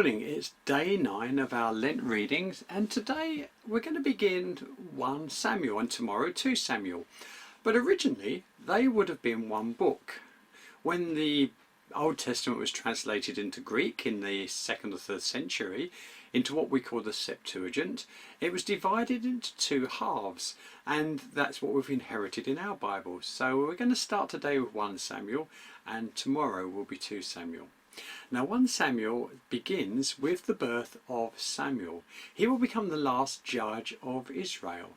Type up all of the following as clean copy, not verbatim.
morning. It's day 9 of our Lent readings, and today we're going to begin 1 Samuel and tomorrow 2 Samuel. But originally they would have been one book. When the Old Testament was translated into Greek in the 2nd or 3rd century, into what we call the Septuagint, it was divided into 2 halves, and that's what we've inherited in our Bibles. So we're going to start today with 1 Samuel, and tomorrow will be 2 Samuel. Now 1 Samuel begins with the birth of Samuel. He will become the last judge of Israel.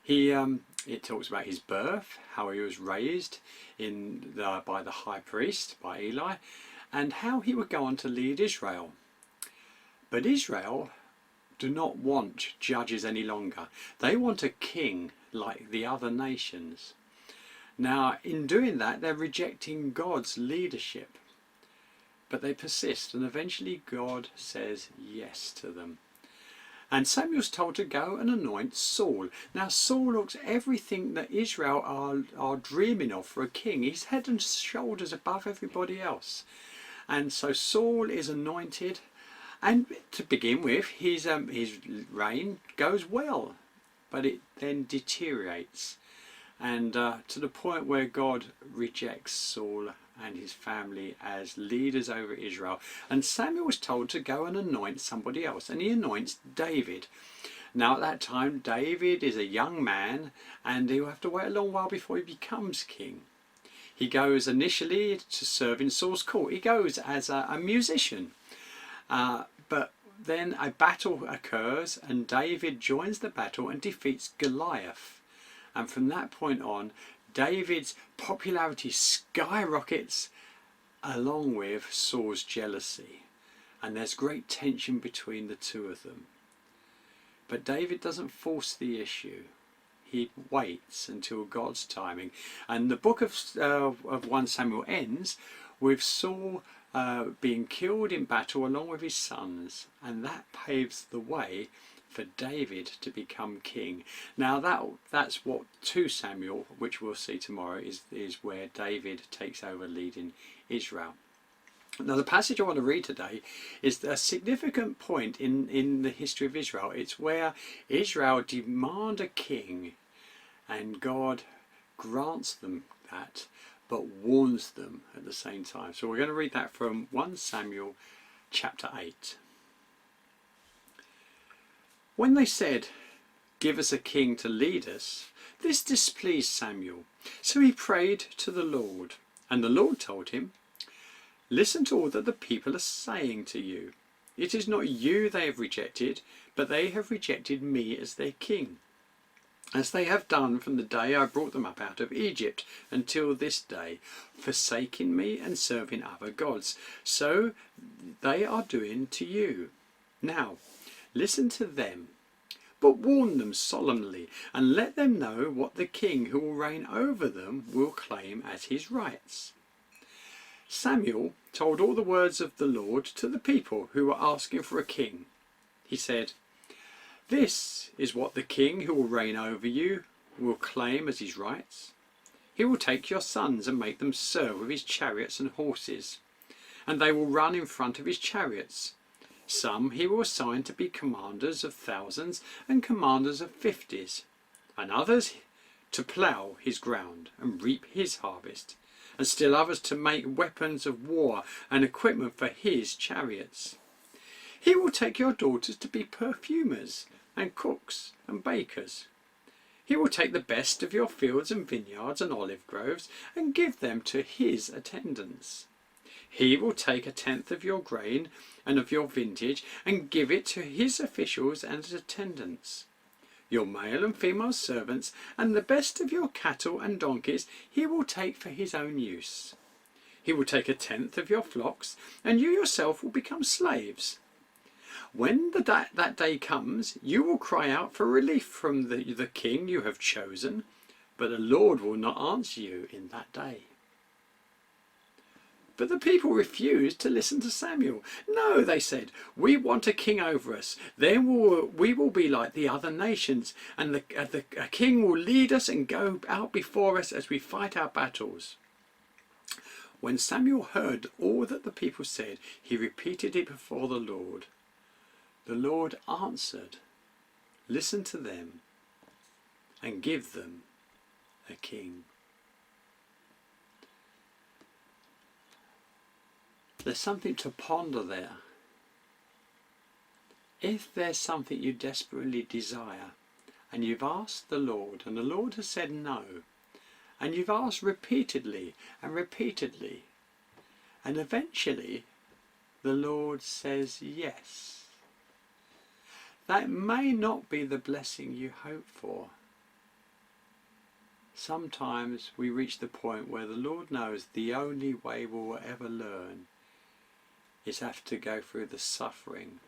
It talks about his birth, how he was raised by the high priest, by Eli, and how he would go on to lead Israel. But Israel do not want judges any longer. They want a king like the other nations. Now in doing that, they're rejecting God's leadership. But they persist, and eventually God says yes to them. And Samuel's told to go and anoint Saul. Now Saul looks everything that Israel are dreaming of for a king. He's head and shoulders above everybody else. And so Saul is anointed, and to begin with, his reign goes well, but it then deteriorates, and to the point where God rejects Saul and his family as leaders over Israel. And Samuel was told to go and anoint somebody else, and he anoints David. Now at that time David is a young man, and he'll have to wait a long while before he becomes king. He goes initially to serve in Saul's court. He goes as a musician, but then a battle occurs, and David joins the battle and defeats Goliath. And from that point on, David's popularity skyrockets, along with Saul's jealousy, and there's great tension between the two of them. But David doesn't force the issue. He waits until God's timing, and the book of 1 Samuel ends with Saul being killed in battle along with his sons, and that paves the way for David to become king. Now that's what 2 Samuel, which we'll see tomorrow, is where David takes over leading Israel. Now the passage I want to read today is a significant point in the history of Israel. It's where Israel demand a king, and God grants them that, but warns them at the same time. So we're going to read that from 1 Samuel chapter 8. When they said, "Give us a king to lead us," this displeased Samuel. So he prayed to the Lord, and the Lord told him, "Listen to all that the people are saying to you. It is not you they have rejected, but they have rejected me as their king, as they have done from the day I brought them up out of Egypt until this day, forsaking me and serving other gods. So they are doing to you. Now, listen to them, but warn them solemnly, and let them know what the king who will reign over them will claim as his rights." Samuel told all the words of the Lord to the people who were asking for a king. He said, "This is what the king who will reign over you will claim as his rights. He will take your sons and make them serve with his chariots and horses, and they will run in front of his chariots. Some he will assign to be commanders of thousands and commanders of 50s, and others to plough his ground and reap his harvest, and still others to make weapons of war and equipment for his chariots. He will take your daughters to be perfumers and cooks and bakers. He will take the best of your fields and vineyards and olive groves and give them to his attendants. He will take 1/10 of your grain and of your vintage and give it to his officials and attendants. Your male and female servants and the best of your cattle and donkeys he will take for his own use. He will take 1/10 of your flocks, and you yourself will become slaves. When that day comes, you will cry out for relief from the king you have chosen, but the Lord will not answer you in that day." But the people refused to listen to Samuel. "No," they said, "we want a king over us. Then we will be like the other nations, and a king will lead us and go out before us as we fight our battles." When Samuel heard all that the people said, he repeated it before the Lord. The Lord answered, "Listen to them and give them a king." There's something to ponder there. If there's something you desperately desire and you've asked the Lord and the Lord has said no, and you've asked repeatedly and repeatedly, and eventually the Lord says yes, that may not be the blessing you hope for. Sometimes we reach the point where the Lord knows the only way we'll ever learn is have to go through the suffering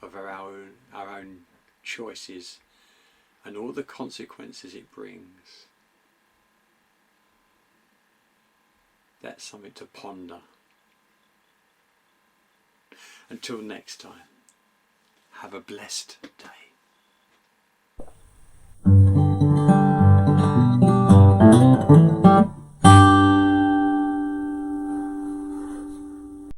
of our own choices and all the consequences it brings. That's something to ponder. Until next time, have a blessed day.